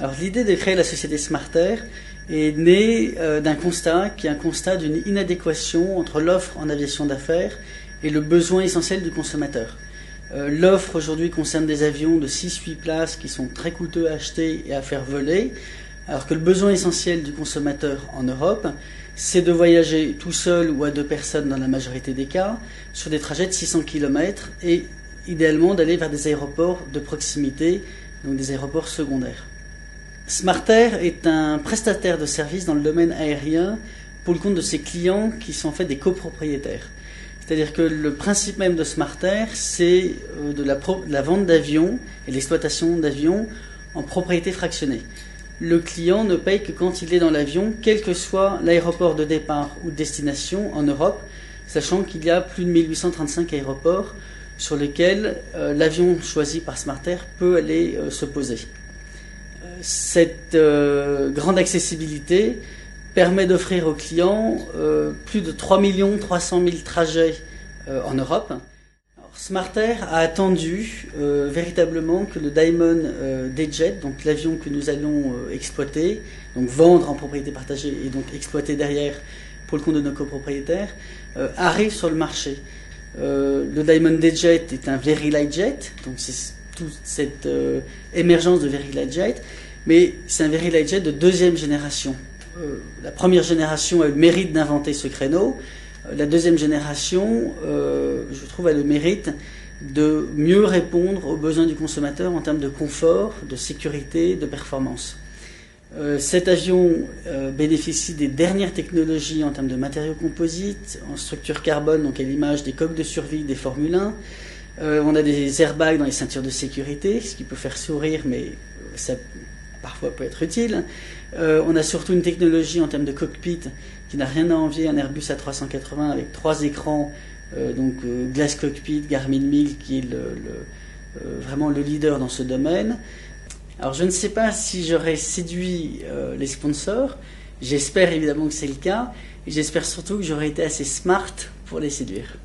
Alors l'idée de créer la société Smarter est née d'un constat qui est un constat d'une inadéquation entre l'offre en aviation d'affaires et le besoin essentiel du consommateur. L'offre aujourd'hui concerne des avions de 6-8 places qui sont très coûteux à acheter et à faire voler, alors que le besoin essentiel du consommateur en Europe, c'est de voyager tout seul ou à 2 personnes dans la majorité des cas, sur des trajets de 600 km et idéalement d'aller vers des aéroports de proximité, donc des aéroports secondaires. Smarter est un prestataire de services dans le domaine aérien pour le compte de ses clients qui sont en fait des copropriétaires. C'est-à-dire que le principe même de Smarter, c'est de la vente d'avions et l'exploitation d'avions en propriété fractionnée. Le client ne paye que quand il est dans l'avion, quel que soit l'aéroport de départ ou de destination en Europe, sachant qu'il y a plus de 1835 aéroports sur lesquels l'avion choisi par Smarter peut aller se poser. Cette grande accessibilité permet d'offrir aux clients plus de 3 300 000 trajets en Europe. Alors, Smarter a attendu véritablement que le Diamond D-Jet, donc l'avion que nous allons exploiter, donc vendre en propriété partagée et donc exploiter derrière pour le compte de nos copropriétaires, arrive sur le marché. Le Diamond D-Jet est un Very Light Jet, donc c'est toute cette émergence de Very Light Jet, mais c'est un Very Light Jet de 2e génération. La première génération a eu le mérite d'inventer ce créneau. La 2e génération, je trouve, a le mérite de mieux répondre aux besoins du consommateur en termes de confort, de sécurité, de performance. Cet avion bénéficie des dernières technologies en termes de matériaux composites, en structure carbone, donc à l'image des coques de survie des Formule 1. On a des airbags dans les ceintures de sécurité, ce qui peut faire sourire, mais ça parfois peut être utile. On a surtout une technologie en termes de cockpit qui n'a rien à envier à un Airbus A380 avec 3 écrans, donc Glass Cockpit, Garmin 1000 qui est vraiment le leader dans ce domaine. Alors je ne sais pas si j'aurais séduit les sponsors, j'espère évidemment que c'est le cas, et j'espère surtout que j'aurais été assez smart pour les séduire.